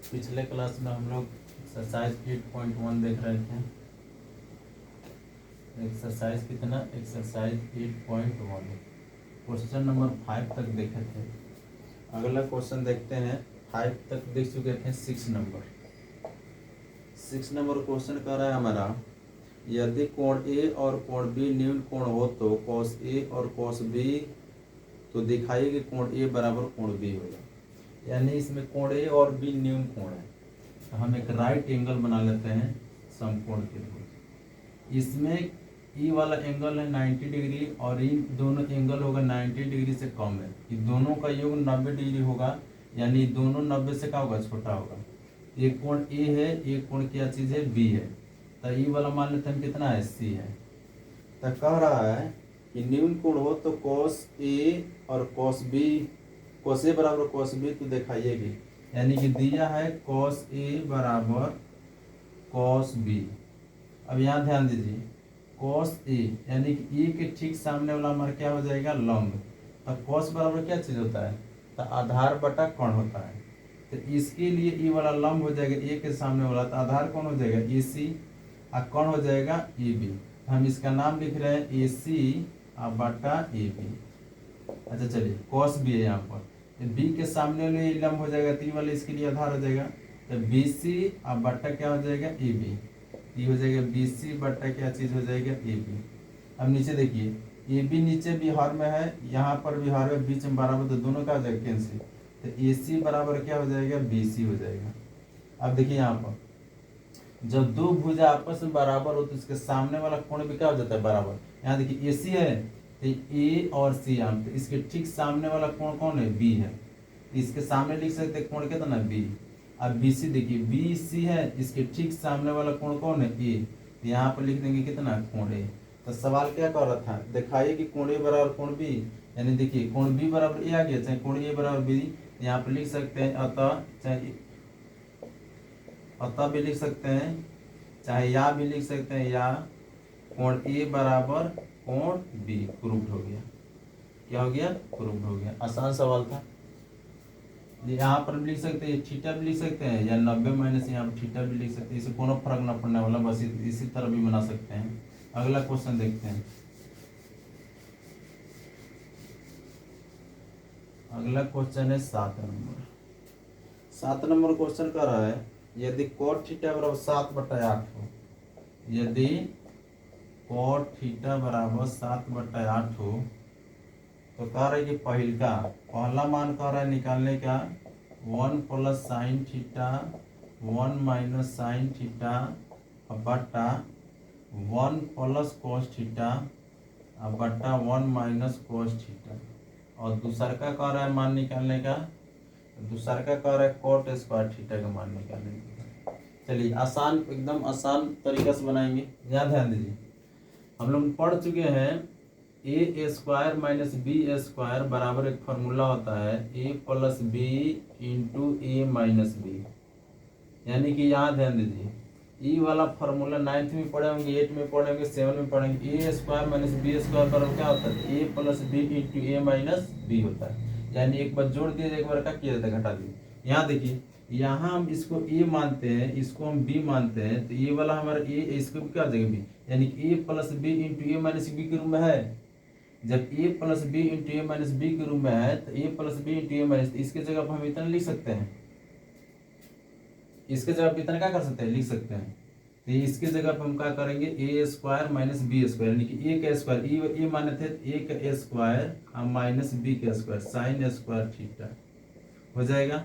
पिछले क्लास में हम लोग एक्सरसाइज 8.1 देख रहे थे। एक्सरसाइज कितना? एक्सरसाइज 8.1 क्वेश्चन नंबर 5 तक देखे थे। अगला क्वेश्चन देखते हैं। 5 तक देख चुके थे। 6 नंबर क्वेश्चन कर रहा है हमारा, यदि कोण ए और कोण बी न्यून कोण हो तो cos ए और cos बी तो दिखाइए कि कोण ए बराबर कोण बी होगा। यानी इसमें कोण ए और बी न्यून कोण है, तो हम एक राइट एंगल बना लेते हैं समकोण के लिए। इसमें ई वाला एंगल है 90 डिग्री और इन दोनों एंगल होगा 90 डिग्री से कम है। ये दोनों का योग 90 डिग्री होगा, यानी दोनों 90 से क्या होगा? छोटा होगा। एक कोण ए है, एक कोण क्या चीज़ है? बी है। तो ई वाला मान लेते हैं कितना है? सी है। तो कह रहा है कि न्यून कोण हो तो cos ए और cos बी, cos ए बराबर cos बी तो दिखाइएगी। यानी कि दिया है cos ए बराबर cos बी। अब यहाँ ध्यान दीजिए, cos ए यानी कि ए के ठीक सामने वाला हमारा क्या हो जाएगा? लंब। तो cos बराबर क्या चीज़ होता है? तो आधार बटा कोण होता है। तो इसके लिए ई वाला लंब हो जाएगा ए के सामने वाला, तो आधार कौन हो जाएगा? ए सी, और कोण हो जाएगा ए बी। हम इसका नाम लिख रहे हैं ए सी बटा ए बी। अच्छा चलिए, cos बी है यहाँ पर, बी के सामने वाले लंब हो जाएगा, तो वाले इसके लिए आधार हो जाएगा। तो बी सी और बटा क्या हो जाएगा? A B. ये हो जाएगा बी सी बटा क्या चीज़ हो जाएगा? A B. अब नीचे देखिए, ए बी नीचे बिहार में है, यहाँ पर बिहार में, बीच में बराबर, तो दोनों का हो जाएगा कैंसिल। तो ए सी बराबर क्या हो जाएगा? बी सी हो जाएगा। अब देखिए यहाँ पर जब दो भुजा आपस में बराबर हो तो इसके सामने वाला कोण भी क्या हो जाता है? बराबर। यहाँ देखिए ए सी है, तो ए और सी आम, तो इसके ठीक सामने वाला कोण कौन है? बी है। इसके सामने लिख सकते हैं कोण कितना? बी। अब बी सी देखिए, बी सी है, इसके ठीक सामने वाला कोण कौन है? ए। तो यहाँ पर लिख देंगे कितना? कोण ए। तो सवाल क्या कर रहा था? दिखाइए कि कोण ए बराबर कोण बी। यानी देखिए कोण बी बराबर ए आ गया, चाहे कोण ए बराबर बी, यहाँ पर लिख सकते हैं अतः, चाहे अतः भी लिख सकते हैं, चाहे या भी लिख सकते हैं, या कोण ए बराबर कोण बी। प्रूव्ड हो गया। क्या हो गया? प्रूव्ड हो गया। आसान सवाल था। यहाँ पर भी लिख सकते हैं, थीटा भी लिख सकते हैं, या 90 माइनस यहाँ पर थीटा भी लिख सकते हैं। इससे कोनो फर्क ना पड़ने वाला, बस इसी तरह भी बना सकते हैं। अगला क्वेश्चन देखते हैं। अगला क्वेश्चन है 7 नंबर। 7 नंबर क्वेश्चन कर रहा है, यदि cot थीटा बराबर 7/8 हो, यदि cot थीटा बराबर 7/8 हो, तो कह रहे कि पहला मान कह रहा है निकालने का 1 plus sine theta 1 minus sine theta बटा 1 प्लस cos थीटा बटा 1 माइनस cos थीटा। और दूसरा का कह रहा है मान निकालने का, दूसरा का कह रहा है cot स्क्वायर थीटा का मान निकालने का। चलिए आसान, एकदम आसान तरीका से बनाएंगे। यहाँ ध्यान दीजिए, हम लोग पढ़ चुके हैं ए स्क्वायर माइनस बी स्क्वायर बराबर एक फॉर्मूला होता है ए प्लस बी इंटू ए माइनस बी। यानी कि यहाँ ध्यान दीजिए, ई वाला फॉर्मूला 9th में पढ़े होंगे, 8 में पढ़े होंगे, 7 में पढ़ेंगे। ए स्क्वायर माइनस बी स्क्वायर बराबर क्या होता है? ए प्लस बी इंटू ए माइनस बी होता है। यानी एक बार जोड़ दिए, एक बार क्या किया जाता है? घटा दिए। यहाँ देखिए, यहाँ हम इसको ए मानते हैं, इसको हम बी मानते हैं, तो ये वाला हमारा ए, इसको भी क्या हो जाएगा? बी। यानी कि ए प्लस बी इंटू ए माइनस बी के रूप में है। जब ए प्लस बी इंटू ए माइनस बी के रूप में है, तो ए प्लस बी इंटू ए माइनस, इसके जगह पर हम इतना लिख सकते हैं, इसके जगह पर इतना क्या कर सकते हैं? लिख सकते हैं। तो इसके जगह पर हम क्या करेंगे? ए स्क्वायर माइनस बी स्क्वायर, यानी कि ए का स्क्वायर, ए माने थे ए का स्क्वायर और माइनस बी का स्क्वायर, साइन स्क्वायर थीटा हो जाएगा।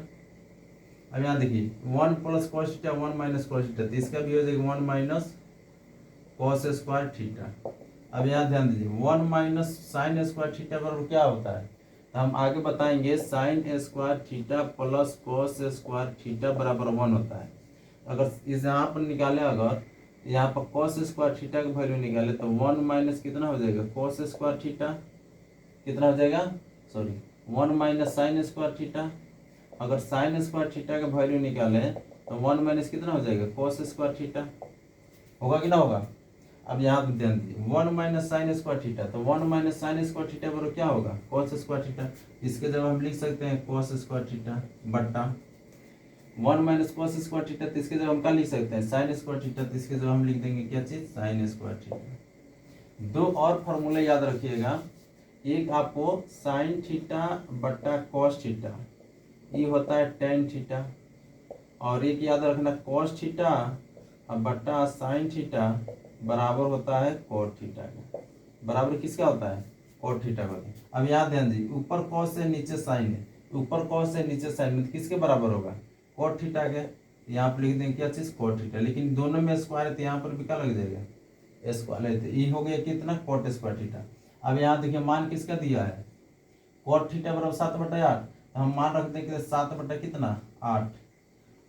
अब यहाँ देखिए 1 plus cos theta 1 minus cos theta, तो इसका भी हो जाएगा 1 माइनस कॉस स्क्वायर थीटा। अब यहाँ ध्यान दीजिए, 1 माइनस साइन स्क्वायर थीटा बराबर क्या होता है? तो हम आगे बताएंगे, sine square theta plus cos square theta बराबर 1 होता है। अगर इस यहाँ पर निकाले, अगर यहाँ पर कॉस स्क्वायर थीटा का वैल्यू निकाले, तो 1 माइनस कितना हो जाएगा? कॉस स्क्वायर थीटा कितना हो जाएगा? 1 माइनस साइन स्क्वायर थीटा। अगर साइन स्क्वायर थीटा का वैल्यू निकाले तो 1 माइनस कितना हो जाएगा? Cos square theta. होगा कि ना होगा? अब यहाँ पे ध्यान दीजिए, 1 माइनस साइन स्क्वायर थीटा, तो 1 माइनस साइन स्क्वायर थीटा बराबर क्या होगा? Cos square theta. इसके जब हम लिख सकते हैं कॉस स्क्वायर थीटा बटा 1 माइनस कॉस स्क्वायर थीटा, तो इसके जगह हम क्या लिख सकते हैं, साइन स्क्वायर थीटा, तो इसके जगह हम लिख देंगे क्या चीज, साइन स्क्वायर थीटा। दो और फॉर्मूले याद रखिएगा, एक आपको साइन थीटा बट्टा कॉस थीटा, ये होता है टेन थीटा, और एक याद रखना कॉस थीटा और बट्टा साइन थीटा बराबर होता है कोट थीटा का। बराबर किसका होता है, कोट थीटा का। अब याद ध्यान दीजिए, ऊपर कॉस है नीचे साइन है, ऊपर कॉस है नीचे साइन है, तो किसके बराबर होगा, कोट थीटा के। यहाँ पर लिख देंगे क्या चीज, कोट थीटा, लेकिन दोनों में स्क्वायर है तो यहाँ पर भी क्या लग जाएगा, स्क्वायर है, तो ये हो गया कितना, कोट स्क्वायर थीटा। अब यहाँ देखिए मान किसका दिया है, कोट थीटा बराबर 7/8, तो हम मान रख देंगे 7 बटा कितना, 8।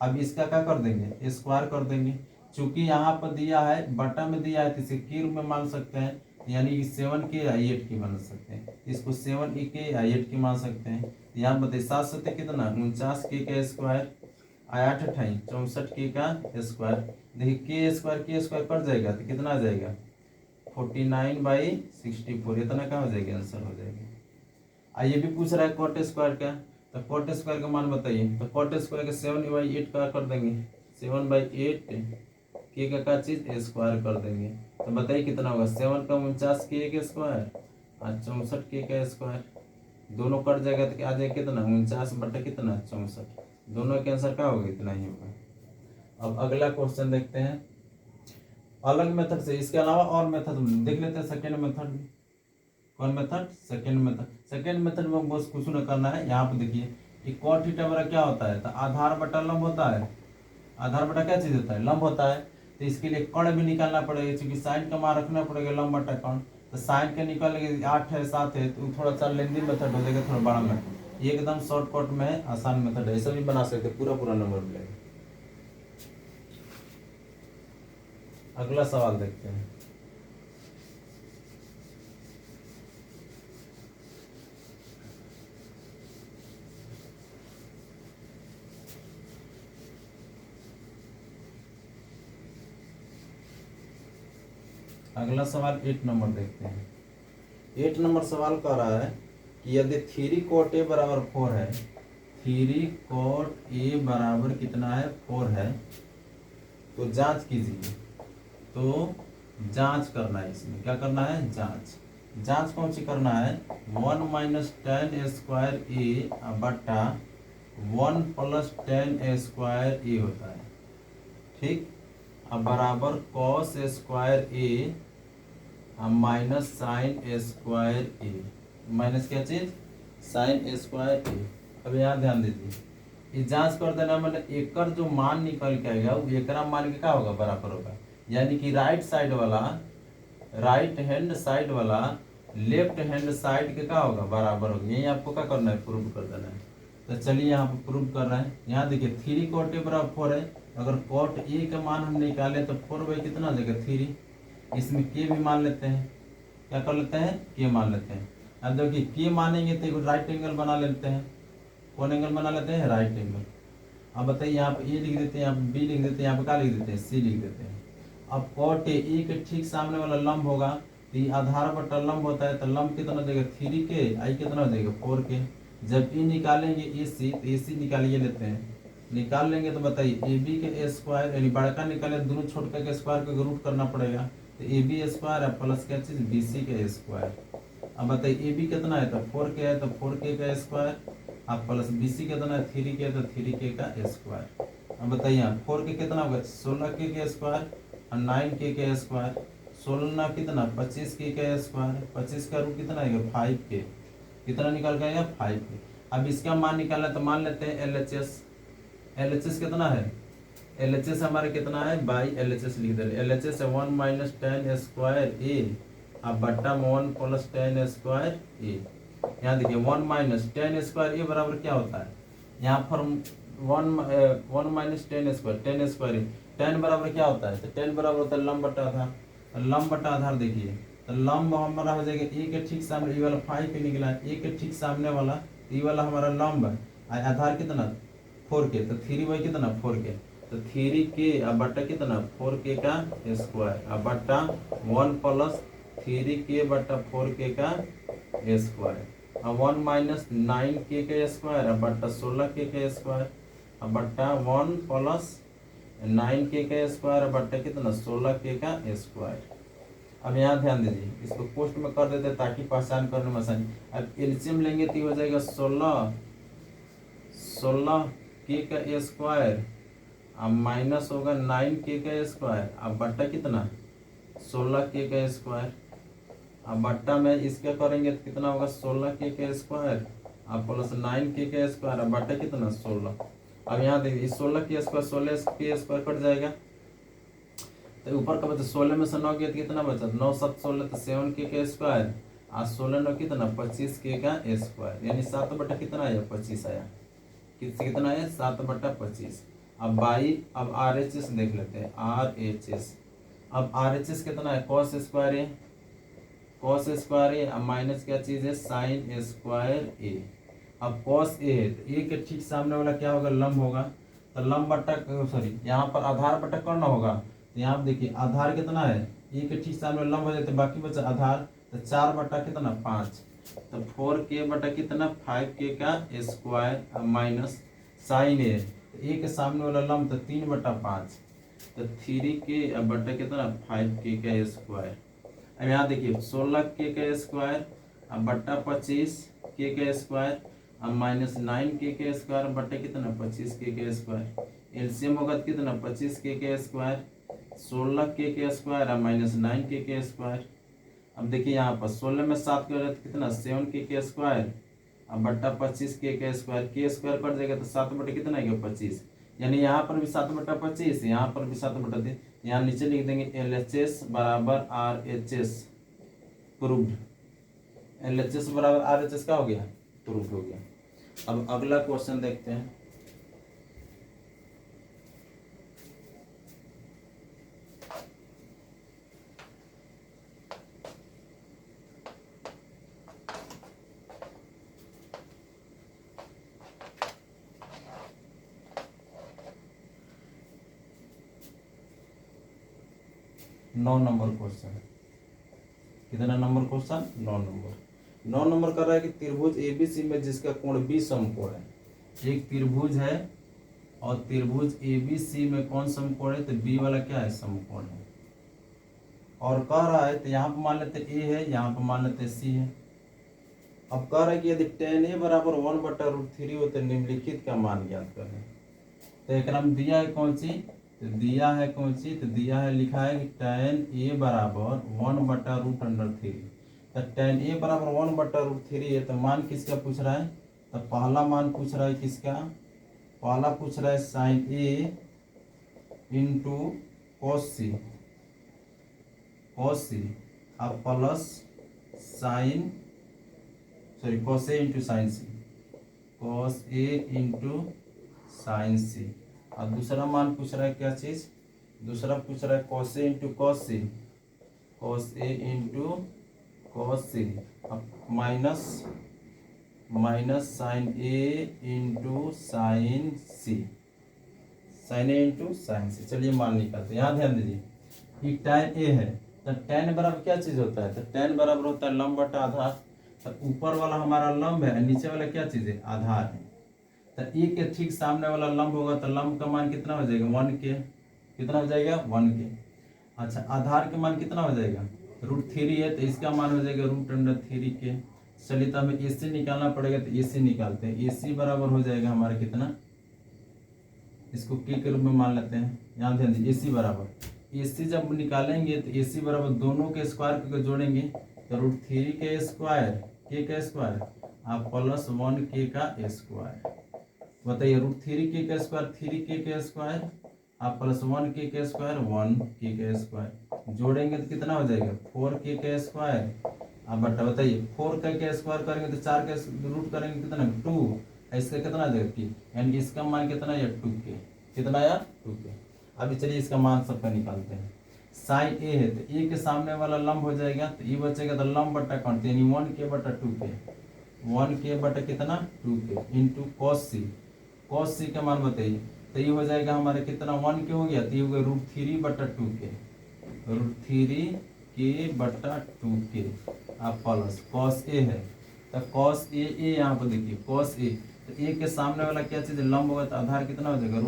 अब इसका क्या कर देंगे, स्क्वायर कर देंगे, चूंकि यहाँ पर दिया है बटा में दिया है तो इसे के रूप में मान सकते हैं, यानी कि 7 के 8 की मान सकते हैं, इसको 7 के 8 की मान सकते हैं। यहाँ बताइए 7 सत्ते कितना, 49 के का स्क्वायर, 8 अठाई 64 के का स्क्वायर। देखिए के स्क्वायर कट जाएगा तो कितना आ जाएगा, 49/64, इतना क्या हो जाएगा, आंसर हो जाएगा। ये भी पूछ रहा है कोट स्क्वायर का, तो कोट स्क्वायर का मान बताइए, तो कोट स्क्वायर का 7/8 का कर देंगे, 7/8 के का चीज स्क्वायर कर देंगे, तो बताइए कितना होगा, 7 का 49 के स्क्वायर और 64 के का स्क्वायर, दोनों कट जाएगा तो आ जाएगा कितना, 49 बटा कितना 64, दोनों के आंसर क्या होगा, इतना ही होगा। अब अगला क्वेश्चन देखते हैं अलग मेथड से, इसके अलावा और मेथड देख लेते हैं, सेकेंड मेथड। कौन method, second method. Second method में बस कुछ न करना है, यहाँ पे देखिए कि कॉट थीटा बराबर क्या होता है, तो आधार बटा लंब होता है, आधार बटा क्या चीज होता है, लंब होता है, तो इसके लिए कर्ण भी निकालना पड़ेगा, क्योंकि साइन का मान रखना पड़ेगा लंब बटा कर्ण, तो साइन के निकालेंगे 8 है 7 है, तो थोड़ा सा लेंदी मेथड हो जाएगा, थोड़ा बड़ा मेथड, एकदम शॉर्टकट में आसान मेथड है, ऐसा भी बना सकते पूरा पूरा नंबर मिलेगा। अगला सवाल देखते हैं, अगला सवाल 8 नंबर देखते हैं। 8 नंबर सवाल कह रहा है कि यदि 3 cot a बराबर 4 है, 3 cot a बराबर कितना है, 4 है, तो जांच कीजिए। तो जांच करना है, इसमें क्या करना है, जांच कौन सी करना है, 1 माइनस टेन स्क्वायर ए बटा 1 प्लस टेन स्क्वायर ए होता है, ठीक। अब बराबर कॉस स्क्वायर ए माइनस साइन स्क्वायर ए, माइनस क्या चीज, साइन स्क्वायर ए। अब यहाँ ध्यान दीजिए, ये जांच कर देना, मतलब एकर जो मान निकल के आएगा वो एकरा मान के क्या होगा, बराबर होगा, यानी कि राइट हैंड साइड वाला लेफ्ट हैंड साइड के क्या होगा, बराबर होगा। यही आपको क्या करना है, प्रूव कर देना है। तो चलिए यहाँ पे प्रूव कर रहे हैं। यहाँ देखिए 3 cot a बराबर 4 है, अगर cot a का मान हम निकाले तो 4 कितना आ जाएगा, 3। इसमें k भी मान लेते हैं, क्या कर लेते हैं, k मान लेते हैं। अब देखिए k मानेंगे तो राइट एंगल बना लेते हैं, कौन एंगल बना लेते हैं, राइट एंगल। अब बताइए यहाँ पे a लिख देते हैं, यहाँ पे b लिख देते हैं, यहाँ पे क्या लिख देते हैं, c लिख देते हैं। अब cot a के ठीक सामने वाला लंब होगा, तो ये आधार बटा लंब होता है, तो लंब कितना हो जाएगा, 3k, आई कितना हो जाएगा, 4k। जब e निकालेंगे AC, तो AC निकालिए लेते हैं, निकाल लेंगे तो बताइए AB के स्क्वायर, यानी बड़का निकाले दोनों छोटका के स्क्वायर का रूट करना पड़ेगा, तो AB स्क्वायर है प्लस क्या चीज, BC के स्क्वायर। अब बताइए AB कितना है, तो 4k है, तो 4k का स्क्वायर, अब प्लस BC कितना है, 3k है, तो 3k का स्क्वायर। अब बताइए यहाँ 4k कितना होगा, 16k के स्क्वायर और 9k के स्क्वायर, 16 कितना 25k का स्क्वायर, 25 का रूट कितना आएगा, 5k, कितना निकल के आएगा, 5k। अब इसका मान निकालना तो मान लेते हैं LHS कितना है, LHS हमारे कितना है, बाई LHS लिख दे, LHS है 1 माइनस टेन स्क्वायर ए अब बट्टा 1 प्लस टेन स्क्वायर ए। यहाँ देखिए 1 माइनस टेन स्क्वायर ए बराबर क्या होता है, यहाँ पर 1 माइनस टेन स्क्वायर ए, 10 बराबर क्या होता है, तो 10 बराबर होता है लंब बटा आधार। लंब बटा आधार देखिए, तो लंब हमारा हो जाएगा ए के ठीक सामने, ये वाला 5 पे निकला है, ए के ठीक सामने वाला ये वाला हमारा लंब है, आधार कितना 4k, तो 3 कितना 4k, तो 3k अब बटा कितना 4k का स्क्वायर अब बटा 1 प्लस 3k बटा 4k का स्क्वायर, अब 1 माइनस 9k का स्क्वायर अब बटा 16k का स्क्वायर। अब बट्टा 1 प्लस 9k का स्क्वायर बट्टा कितना 16k का स्क्वायर। अब यहाँ ध्यान दीजिए, इसको पोस्ट में कर देते ताकि पहचान करने में आसानी। अब एलसीएम लेंगे तो हो जाएगा 16k का स्क्वायर, अब माइनस होगा 9k का स्क्वायर, अब बट्टा कितना 16k का स्क्वायर। अब बट्टा में इसका करेंगे तो कितना होगा 16k का स्क्वायर, अब प्लस 9k का स्क्वायर, अब बट्टा कितना 16। अब यहाँ देखिए 16 के स्क्वायर 16 के स्क्वायर कट जाएगा, तो ऊपर का बचा 16 में से 9 गया तो कितना बचा 9 7 16 तो 7k का स्क्वायर, आज 16 9 कितना 25k का स्क्वायर, यानी 7 बटा कितना आया 25 आया। कितना आया 7/25। अब बाई अब RHS देख लेते हैं, RHS। अब RHS कितना है cos स्क्वायर ए, cos स्क्वायर ए, अब माइनस क्या चीज है साइन स्क्वायर ए। अब cos ए है तो ए के ठीक सामने वाला क्या होगा लंब होगा, तो लंब बट्टा सॉरी यहाँ पर आधार बट्टा करना होगा, तो यहाँ पर देखिए आधार कितना है ए के ठीक सामने लंब हो जाए तो बाकी बचा आधार, तो 4 बटा कितना 5, तो 4k बटा कितना 5k का स्क्वायर, अब माइनस साइन ए, तो ए के सामने वाला लंब तो 3/5, तो 3k अब बटा कितना 5k का स्क्वायर। अब यहाँ देखिए 16k का स्क्वायर अब बट्टा 25k का स्क्वायर, अब माइनस 9k का स्क्वायर बट्टा कितना 25k का स्क्वायर। एलसीएम होगा तो कितना 25k का स्क्वायर 16k का स्क्वायर अब माइनस 9k का स्क्वायर। अब देखिए यहाँ पर 16 में 7 के तो कितना 7k का स्क्वायर, अब बट्टा 25k का स्क्वायर, के स्क्वायर कट जाएगा तो 7 बटे कितना आएगा 25, यानी यहाँ पर भी 7/25, यहाँ पर भी 7/3, यहाँ नीचे लिख देंगे LHS बराबर RHS प्रूव्ड। LHS बराबर RHS का हो गया प्रूव्ड हो गया। अब अगला क्वेश्चन देखते हैं। नौ नंबर क्वेश्चन, कितना नंबर क्वेश्चन 9 नंबर कर रहा है कि त्रिभुज ABC में जिसका कोण B समकोण है। एक त्रिभुज है और त्रिभुज ABC में कौन समकोण है, तो B वाला क्या है समकोण है। और कह रहा है तो यहाँ पर मान लेते A है, यहाँ पर मान लेते C है। अब कह रहा है कि यदि tan A बराबर 1/√3 हो तो निम्नलिखित का मान ज्ञात करें। तो एक नाम दिया है कौन सी, तो दिया है कौन सी, तो दिया है लिखा है कि tan A बराबर 1/√3। तो tan A बराबर 1/√3 है, तो मान किसका पूछ रहा है, तो पहला मान पूछ रहा है किसका, पहला पूछ रहा है sine A into cos C अब plus sine cos A into sine C, cos A into sine C। अब दूसरा मान पूछ रहा है क्या चीज, दूसरा पूछ रहा है cos A into cos C, cos A into cos C, अब minus sine A into sine C, sine A into sine C। चलिए मान निकालते हैं। यहाँ ध्यान दीजिए कि tan A है तो tan बराबर क्या चीज होता है, तो tan बराबर होता है लंब बटा आधार। तो ऊपर वाला हमारा लंब है, नीचे वाला क्या चीज है आधार है। तो ए के ठीक सामने वाला लंब होगा तो लंब का मान कितना हो जाएगा 1k, कितना हो जाएगा 1k। अच्छा आधार के मान कितना हो जाएगा √3 है तो इसका मान हो जाएगा √3k। चलिए तो हमें AC निकालना पड़ेगा, तो AC निकालते हैं। AC बराबर हो जाएगा हमारा कितना, इसको k के रूप में मान लेते हैं। यहाँ ध्यान दीजिए AC बराबर AC जब निकालेंगे तो AC बराबर दोनों के स्क्वायर को जोड़ेंगे तो √3 के स्क्वायर k का स्क्वायर आप प्लस 1k का स्क्वायर। बताइए √3k का स्क्वायर 3k का स्क्वायर आप प्लस 1k का स्क्वायर 1k का स्क्वायर जोड़ेंगे तो कितना हो जाएगा 4k का स्क्वायर। आप बटा बताइए 4 का स्क्वायर करेंगे तो 4 का रूट करेंगे कितना 2, इसका कितना आ जाएगा t, यानी इसका मान कितना या 2k, कितना आया 2k। अभी चलिए इसका मान सबका निकालते हैं। साइन A है तो A के सामने वाला लंब हो जाएगा तो ये बचेगा तो लंब बटा कौन यानी 1k बटा 2k, 1k बटा कितना 2k इंटू cos C का मान बताइए तो ये हो जाएगा हमारे कितना 1k हो गया तो ये हो गया √3 बटा 2k, √3k बटा 2k आप प्लस cos A है तो cos A यहाँ पर देखिए cos A तो ए के सामने वाला क्या चीज लंब होगा तो आधार कितना हो जाएगा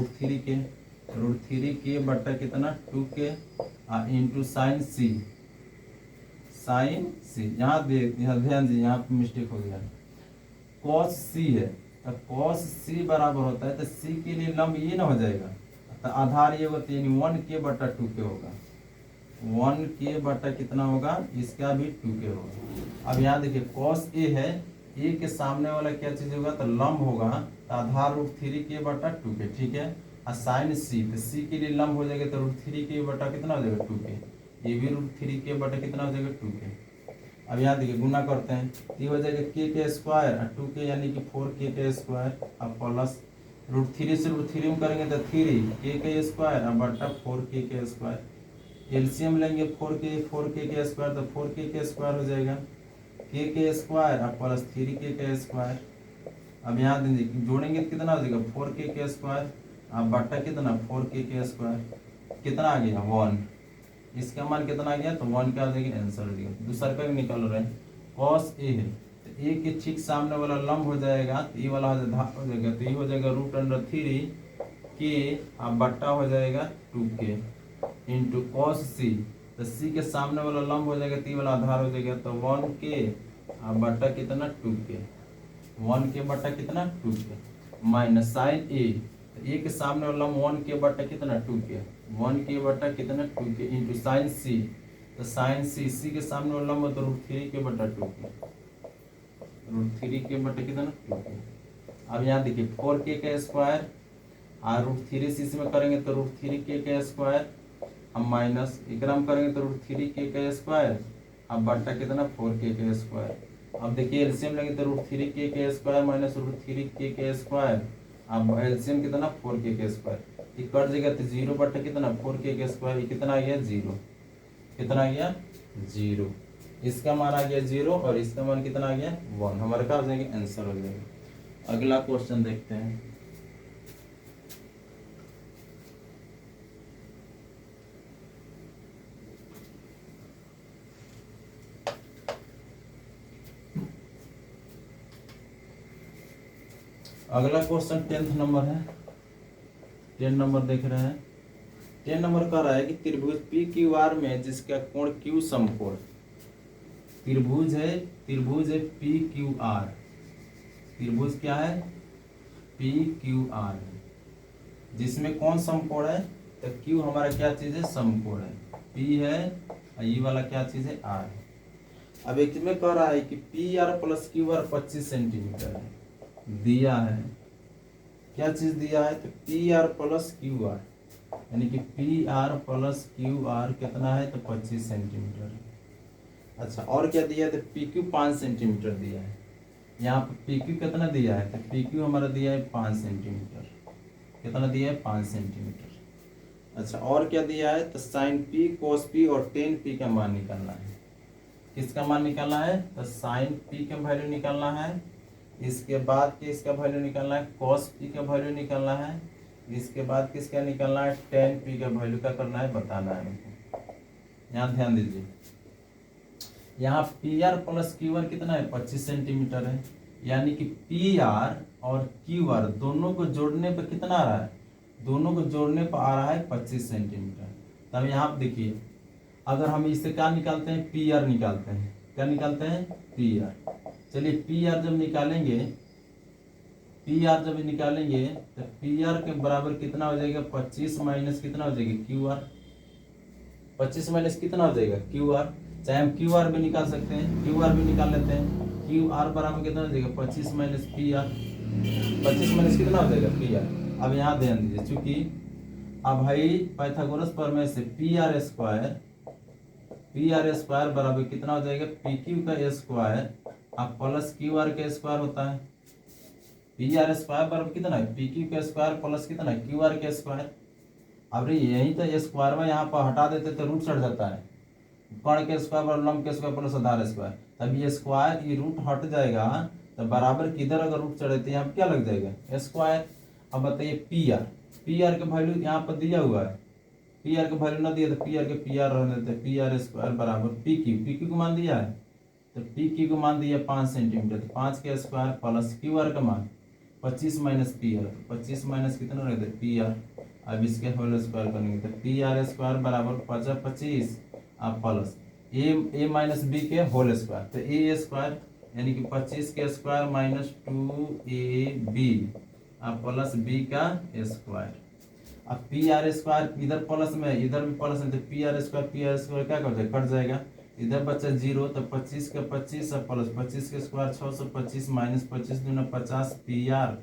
√3 के बट्टा कितना 2 के इंटू साइन सी। यहाँ ध्यान दीजिए, यहाँ पे मिस्टेक हो गया। कॉस सी है तो कॉस सी बराबर होता है तो सी के लिए लंब ये ना हो जाएगा तो आधार ये होगा, यानी 1 के बट्टा 2 के होगा। 1 के बट्टा कितना होगा, इसका भी 2 के होगा। अब यहाँ देखिए कॉस ए है, ए के सामने वाला क्या चीज होगा तो लंब होगा तो आधार √3 के बट्टा 2 के, ठीक है। और साइन सी तो सी के लिए लंब हो जाएगा तो √3 के बट्टा कितना हो जाएगा 2 के, ये भी √3 के बट्टा कितना हो जाएगा 2 के। अब यहाँ देखिए गुना करते हैं तो ये हो जाएगा के स्क्वायर और 2 के यानी कि 4 के स्क्वायर अब प्लस √3 से √3 में करेंगे तो 3 के स्क्वायर और बट्टा 4 के स्क्वायर। एलसीएम लेंगे 4 के स्क्वायर तो 4 के स्क्वायर हो जाएगा के स्क्वायर और प्लस 3 के स्क्वायर। अब यहाँ देखिए जोड़ेंगे तो कितना हो जाएगा 4 के स्क्वायर और बट्टा कितना 4 के स्क्वायर, कितना आ गया 1। इसका मान कितना आ गया तो 1 का आ जाएगा आंसर दिया। दूसरा का भी निकाल रहे हैं, कॉस ए है तो ए के ठीक सामने वाला लंब हो जाएगा तो ये वाला हो जाएगा तो ये हो जाएगा √3 के और बट्टा हो जाएगा 2 के इंटू कॉस सी तो सी के सामने वाला लंब हो जाएगा तो ये वाला आधार हो जाएगा तो 1 के और बट्टा कितना 2 के, 1 के बट्टा कितना 2 के माइनस साइन ए तो ए के सामने वाला 1 के बट्टा कितना 2 के, 1 के बट्टा कितना 2 के इंटू साइन सी तो साइन सी के सामने वाला लंब तो √3 के बट्टा 2 के, √3 के बट्टा कितना 2 के। अब यहाँ देखिए 4 के स्क्वायर और √3 में करेंगे तो √3 के स्क्वायर हम माइनस इकराम करेंगे तो √3 के स्क्वायर अब बट्टा कितना 4 के स्क्वायर। अब देखिए एलसीएम लेंगे तो √3 के स्क्वायर माइनस √3 के स्क्वायर अब एलसीएम कितना 4 के स्क्वायर, ये कट जाएगा तो 0 बट्टा कितना 4 के स्क्वायर, ये कितना आ गया 0, कितना आ गया 0। इसका मान आ गया 0 और इसका मान कितना आ गया 1, हमारे क्या हो जाएगा आंसर हो जाएगा। अगला क्वेश्चन देखते हैं। अगला क्वेश्चन 10th नंबर है, 10 नंबर देख रहे हैं। 10 नंबर कह रहा है कि त्रिभुज पी क्यू आर में जिसका कोण क्यू समकोण, त्रिभुज है पी क्यू आर, त्रिभुज क्या है पी क्यू आर जिसमें कौन समकोण है तो क्यू हमारा क्या चीज है समकोण है, पी है और ये वाला क्या चीज है आर है। अब एक में कह रहा है कि P R plus Q R 25 centimetre है दिया है, क्या चीज दिया है तो P R plus Q R यानी कि P R plus Q R कितना है तो 25 सेंटीमीटर है। अच्छा और क्या दिया है तो पी क्यू 5 सेंटीमीटर दिया है, यहाँ पे पी क्यू कितना दिया है तो पी क्यू हमारा दिया है 5 सेंटीमीटर, कितना दिया है 5 सेंटीमीटर। अच्छा और क्या दिया है तो साइन पी कोस पी और टेन पी का मान निकालना है, किसका मान निकालना है तो साइन पी का वैल्यू निकालना है, इसके बाद किसका वैल्यू निकालना है कॉस पी का वैल्यू निकालना है, इसके बाद किसका निकालना है टेन पी का वैल्यू का करना है बताना है हमको। यहाँ ध्यान दीजिए, यहाँ P R plus Q R कितना है 25 सेंटीमीटर है, यानी कि पी आर और क्यू आर दोनों को जोड़ने पर कितना आ रहा है, दोनों को जोड़ने पर आ रहा है 25 सेंटीमीटर। तब यहाँ पर देखिए अगर हम इससे क्या निकालते हैं पी आर निकालते हैं, क्या निकालते हैं पी आर। चलिए पी आर जब निकालेंगे तो पी आर के बराबर कितना हो जाएगा 25 माइनस कितना हो जाएगा क्यू आर, 25 माइनस कितना हो जाएगा क्यू आर, चाहे हम क्यू आर भी निकाल सकते हैं, क्यू आर भी निकाल लेते हैं। क्यू आर बराबर कितना हो जाएगा 25 माइनस पी आर, 25 माइनस कितना हो जाएगा पी आर। अब यहाँ ध्यान दीजिए चूंकि अब भाई पाइथागोरस प्रमेय से पी आर स्क्वायर बराबर कितना हो जाएगा पी क्यू का स्क्वायर अब प्लस क्यू आर का स्क्वायर होता है। पी आर स्क्वायर बराबर कितना है पी क्यू का स्क्वायर प्लस कितना है क्यू आर का स्क्वायर। अब यही तो स्क्वायर में यहाँ पर हटा देते तो रूट चढ़ जाता है, कर्ण के स्क्वायर बराबर लंब के स्क्वायर प्लस आधार स्क्वायर, तब ये स्क्वायर ये रूट हट जाएगा तो बराबर किधर अगर रूट चढ़े तो यहाँ पर क्या लग जाएगा स्क्वायर। अब बताइए पी आर का वैल्यू यहाँ पर दिया हुआ है, पी आर का वैल्यू ना दिया तो पी आर के पी आर रहने देते, पी आर स्क्वायर बराबर पी क्यू को मान दिया है तो पी क्यू को मान दिया 5 सेंटीमीटर, तो 5 के स्क्वायर प्लस क्यू आर का मान 25 माइनस पी आर, 25 माइनस कितना रहता है पी आर। अब इसके होल स्क्वायर करेंगे तो पी आर स्क्वायर बराबर 25 अब प्लस ए माइनस बी के होल स्क्वायर, तो ए स्क्वायर यानी कि 25 के स्क्वायर माइनस 2ab अब प्लस बी का स्क्वायर। अब पी आर स्क्वायर इधर प्लस में इधर भी प्लस है तो पी आर स्क्वायर क्या कर जाएगा, कट जाएगा, इधर बचा 0 तो 25 का 25 और प्लस 25 के स्क्वायर 625 माइनस 25 दूना 50 पी आर।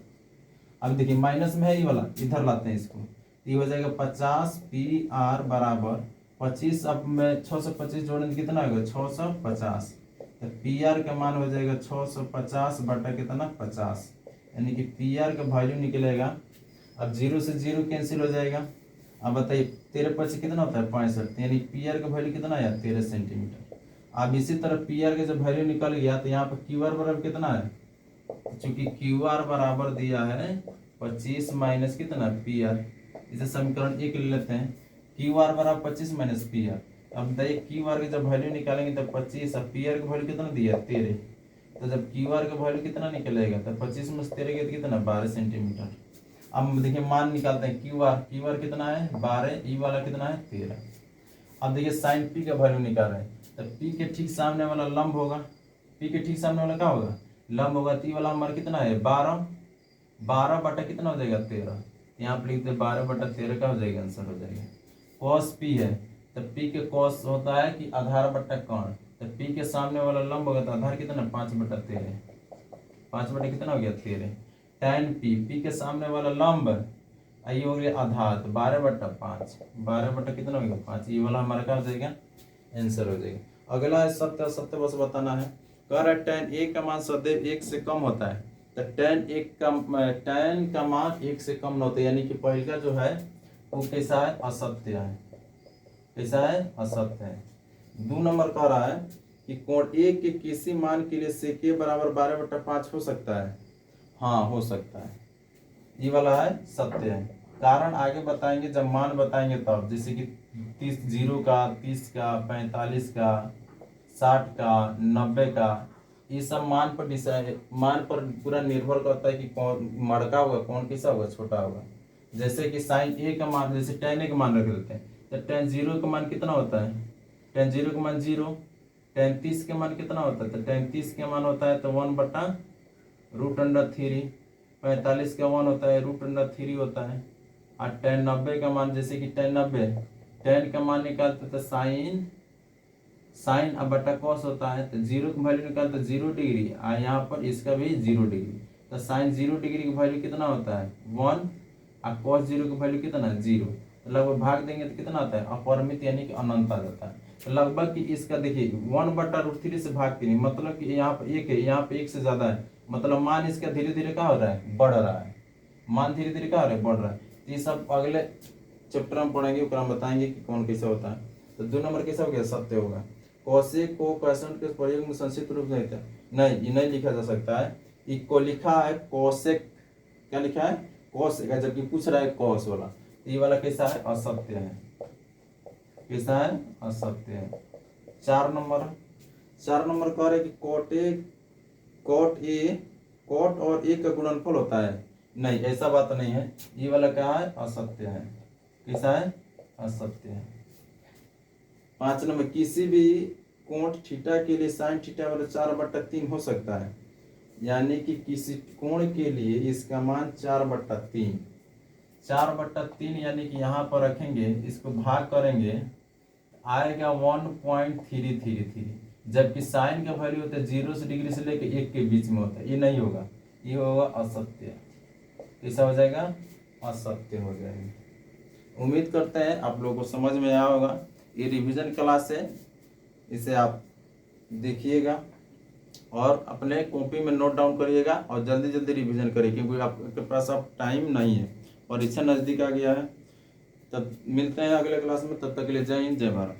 अब देखिए माइनस में है ये वाला, इधर लाते हैं इसको, ये हो जाएगा 50 पी आर बराबर 25, अब में 625 जोड़ेंगे कितना होगा 650, तो पी आर का मान हो जाएगा 650 बटा कितना 50, यानी कि पी आर का वैल्यू निकलेगा। अब 0 से 0 कैंसिल हो जाएगा। अब बताइए 13 25 कितना होता है 65, यानी पी आर का वैल्यू कितना आया 13 सेंटीमीटर। अब इसी तरह पी आर का जब वैल्यू निकल गया तो यहाँ पर क्यू आर बराबर कितना है, चूंकि क्यू आर बराबर दिया है 25 माइनस कितना पी आर, इसे समीकरण 1 ले लेते हैं, क्यू आर बराबर 25 माइनस पी आर। अब बताइए क्यू आर का जब वैल्यू निकालेंगे तो 25 और पी आर का वैल्यू कितना दिया 13, तो जब क्यू आर का वैल्यू कितना निकलेगा तो 25 में 13 के कितना 12 सेंटीमीटर। अब देखिए मान निकालते हैं क्यू आर कितना है 12, ई वाला कितना है 13। अब देखिए साइन पी का वैल्यू निकाल रहे हैं, तो पी के ठीक सामने वाला लंब होगा, पी के ठीक सामने वाला क्या होगा लंब होगा, तो ई वाला हमारा कितना है 12 बटा कितना हो जाएगा 13, यहाँ पर लिखते 12 बटा 13 का हो जाएगा आंसर हो जाएगा। कॉस पी है तो पी के कॉस होता है कि आधार बटा कर्ण, तो पी के सामने वाला लंब होगा तो आधार कितना 5 बटा 13, 5 बटा कितना हो गया 13। tan पी के सामने वाला लंब ये हो गया आधार, तो 12 बटा 5, 12 बटा कितना हो गया 5, ये वाला हमारा क्या हो जाएगा आंसर हो जाएगा। अगला है सत्य, सत्य बस बताना है, कह रहा है tan a का मान सदैव 1 से कम होता है, तो tan का मान 1 से कम होता है, यानी कि पहला जो है वो कैसा है असत्य है, कैसा है असत्य है। 2 नंबर कह रहा है कि कोण a के किसी मान के लिए sec a बराबर 12 बटा 5 हो सकता है, हाँ हो सकता है, ये वाला है सत्य है। कारण आगे बताएंगे जब मान बताएंगे तब, जैसे कि 30 0 का 30 का 45 का 60 का 90 का, ये सब मान पर डिसाइड, मान पर पूरा निर्भर करता है कि कौन मड़का होगा कौन कैसा होगा छोटा होगा। जैसे कि साइन ए का मान, जैसे tan a का मान रख देते हैं, तो tan 0 का मान कितना होता है, tan 0 का मान 0, tan 30 का मान कितना होता है, तो tan 30 का मान होता है तो 1 बटा √3, 45 का मान होता है √3 होता है, और tan 90 का मान, जैसे कि tan 90 tan का मान निकालते तो साइन अब बटा कॉस होता है, तो 0 की वैल्यू निकालते 0 डिग्री, और यहाँ पर इसका भी 0 डिग्री, तो साइन 0 डिग्री की वैल्यू कितना होता है 1, और कॉस 0 की वैल्यू कितना 0, तो लगभग भाग देंगे तो कितना आता है अपरिमित यानी कि अनंत आ जाता है। तो लगभग कि इसका देखिए 1 बटा √3 से भाग करिए, मतलब कि यहाँ पर 1 है, यहाँ पे 1 से ज्यादा है, मतलब मान इसका धीरे धीरे क्या हो रहा है बढ़ रहा है, मान धीरे धीरे क्या हो रहा है बढ़ रहा है। तो ये सब अगले चैप्टर में पढ़ेंगे, उसका हम बताएंगे कि कौन कैसा होता है। तो 2 नंबर कैसा हो गया सत्य होगा। कोसेक को क्वेश्चन के प्रयोग में संक्षिप्त रूप से नहीं, ये नहीं लिखा जा सकता है, इसको लिखा है कोसेक, क्या लिखा है कोसेक, जबकि पूछ रहा है कॉस वाला, तो ये वाला कैसा है असत्य है, कैसा है असत्य है। 4 नंबर कह रहे कि कोट और ए का गुणनफल होता है, नहीं ऐसा बात नहीं है, ये वाला क्या है असत्य है, कैसा है असत्य है। 5 नंबर किसी भी कोण थीटा के लिए साइन थीटा वाला 4/3 हो सकता है, यानी कि किसी कोण के लिए इसका मान 4/3, 4/3 यानी कि यहाँ पर रखेंगे, इसको भाग करेंगे आएगा 1.333, जबकि साइन का वैल्यू होता है 0 डिग्री से लेकर 1 के बीच में होता है, ये नहीं होगा, ये होगा असत्य, कैसा हो जाएगा असत्य हो जाएगा। उम्मीद करते हैं आप लोगों को समझ में आया होगा, ये रिवीजन क्लास है, इसे आप देखिएगा और अपने कॉपी में नोट डाउन करिएगा और जल्दी जल्दी रिवीजन करिए, क्योंकि आपके पास अब टाइम नहीं है, परीक्षा नज़दीक आ गया है। तब मिलते हैं अगले क्लास में, तब तक के लिए जय हिंद जय भारत।